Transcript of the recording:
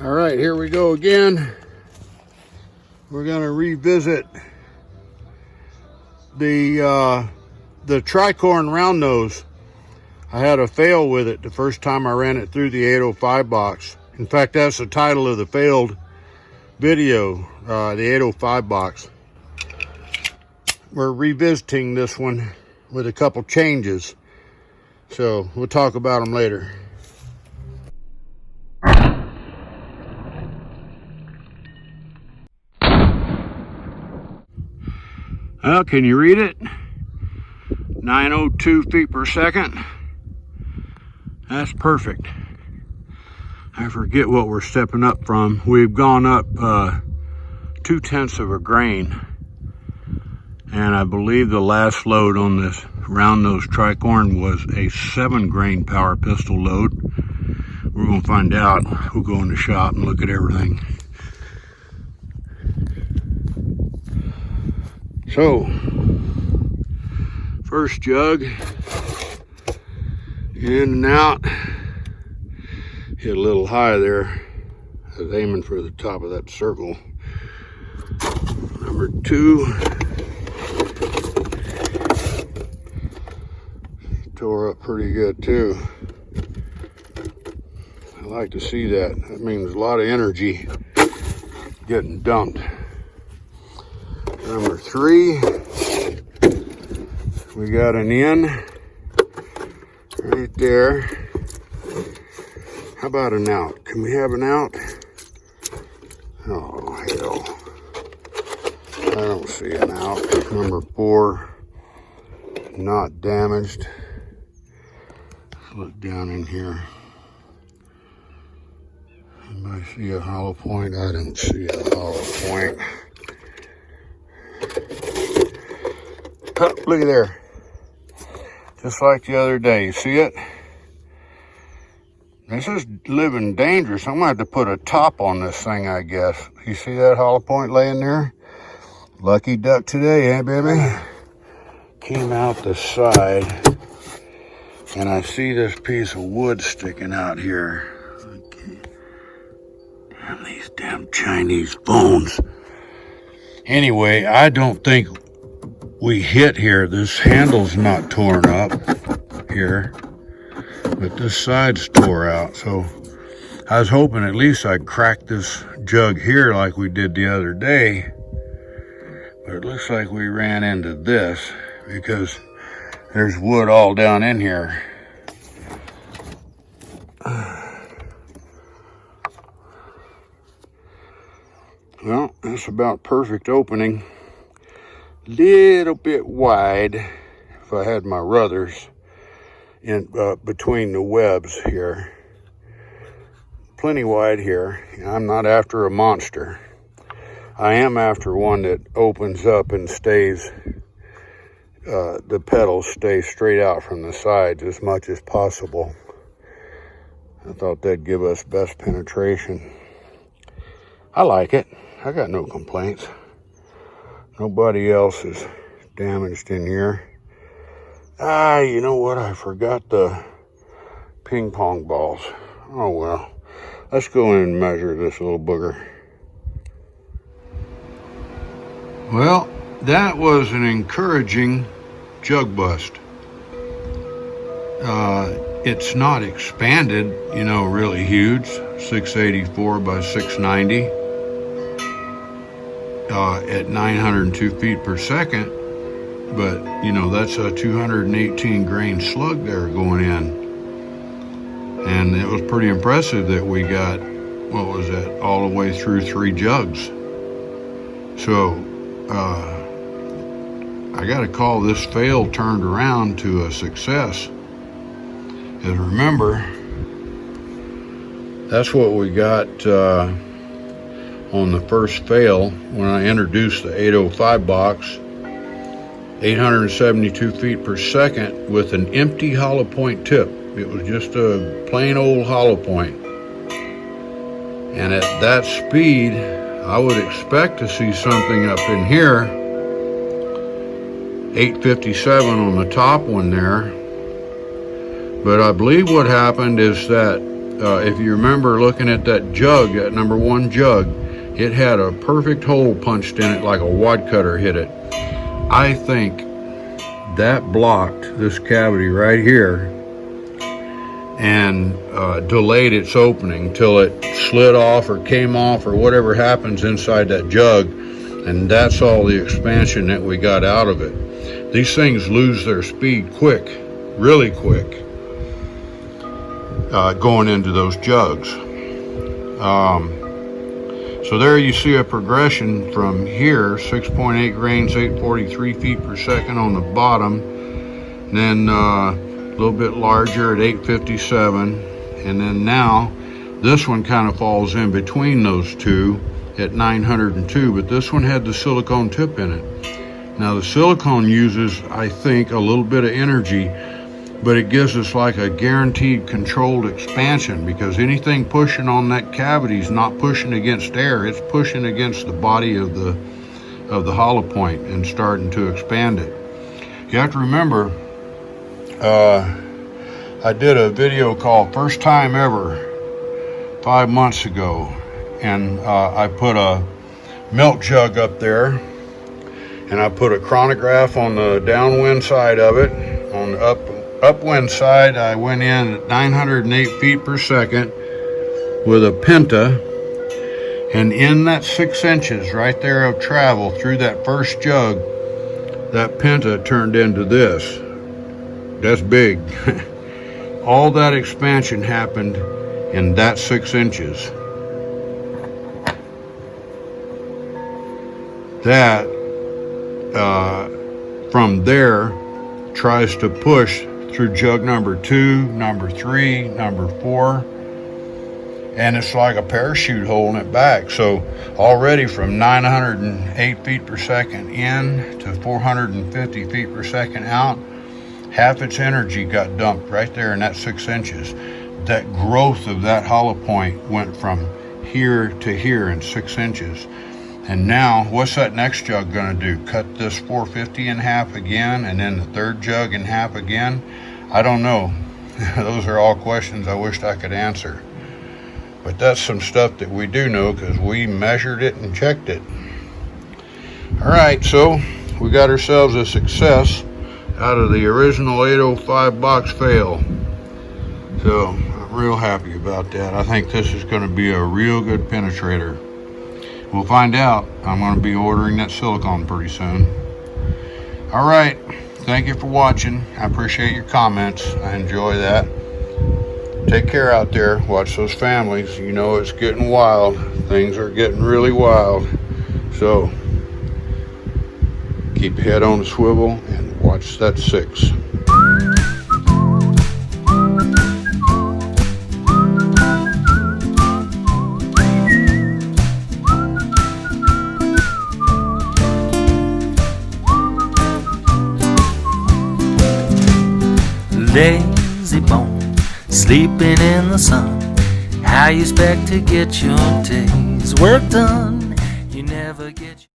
All right, here we go again. We're gonna revisit the Tricorne round nose. I had a fail with it the first time I ran it through the 805 box. In fact, that's the title of the failed video, the 805 box. We're revisiting this one with a couple changes, so we'll talk about them later. Well, can you read it? 902 feet per second. That's perfect. I forget what we're stepping up from. We've gone up 0.2 of a grain. And I believe the last load on this round nose Tricorne was a 7 grain power pistol load. We're gonna find out. We'll go in the shop and look at everything. So, first jug, in and out. Hit a little high there. I was aiming for the top of that circle. Number 2. Tore up pretty good too. I like to see that. That means a lot of energy getting dumped. Number 3, we got an in right there. How about an out? Can we have an out? Oh, hell. I don't see an out. Number 4, not damaged. Let's look down in here. Anybody see a hollow point? I didn't see a hollow point. Oh, look at there. Just like the other day. You see it? This is living dangerous. I'm going to have to put a top on this thing, I guess. You see that hollow point laying there? Lucky duck today, eh, baby? Came out the side, and I see this piece of wood sticking out here. Okay. Damn these damn Chinese bones. Anyway, I don't think we hit here. This handle's not torn up here, but this side's tore out. So I was hoping at least I'd crack this jug here like we did the other day, but it looks like we ran into this because there's wood all down in here. Well, that's about perfect opening. Little bit wide if I had my ruthers in between the webs here. Plenty wide here. I'm not after a monster. I am after one that opens up and stays, the pedals stay straight out from the sides as much as possible. I thought that'd give us best penetration. I like it. I got no complaints. Nobody else is damaged in here. You know what? I forgot the ping pong balls. Oh well. Let's go in and measure this little booger. Well, that was an encouraging jug bust. It's not expanded, you know, really huge. 684 by 690. At 902 feet per second, but you know, that's a 218 grain slug there going in, and it was pretty impressive that we got, what was that, all the way through 3 jugs. So I gotta call this fail turned around to a success. And remember, that's what we got on the first fail when I introduced the 805 box. 872 feet per second with an empty hollow point tip. It was just a plain old hollow point. And at that speed, I would expect to see something up in here. 857 on the top one there. But I believe what happened is that if you remember looking at that jug, that number 1 jug, it had a perfect hole punched in it like a wad cutter hit it. I think that blocked this cavity right here and delayed its opening till it slid off or came off or whatever happens inside that jug, and that's all the expansion that we got out of it. These things lose their speed quick, really quick, going into those jugs. So there you see a progression from here, 6.8 grains, 843 feet per second on the bottom, then a little bit larger at 857, and then now this one kind of falls in between those two at 902, but this one had the silicone tip in it. Now the silicone uses, I think, a little bit of energy, but it gives us like a guaranteed controlled expansion, because anything pushing on that cavity is not pushing against air, it's pushing against the body of the hollow point and starting to expand it. You have to remember, I did a video called First Time Ever 5 months ago, and I put a milk jug up there, and I put a chronograph on the downwind side of it. On the upwind side, I went in at 908 feet per second with a penta, and in that 6 inches right there of travel through that first jug, that penta turned into this. That's big. All that expansion happened in that 6 inches. That from there tries to push through jug number 2, number 3, number 4, and it's like a parachute holding it back. So already from 908 feet per second in to 450 feet per second out, half its energy got dumped right there in that 6 inches. That growth of that hollow point went from here to here in 6 inches. And now, what's that next jug gonna do? Cut this 450 in half again, and then the third jug in half again? I don't know. Those are all questions I wished I could answer. But that's some stuff that we do know, because we measured it and checked it. All right, so we got ourselves a success out of the original 805 box fail. So I'm real happy about that. I think this is going to be a real good penetrator. We'll find out. I'm going to be ordering that silicone pretty soon. All right, thank you for watching. I appreciate your comments. I enjoy that. Take care out there. Watch those families. You know it's getting wild. Things are getting really wild. So keep your head on the swivel and watch that 6. Lazy bone, sleeping in the sun. How you expect to get your day's work done? You never get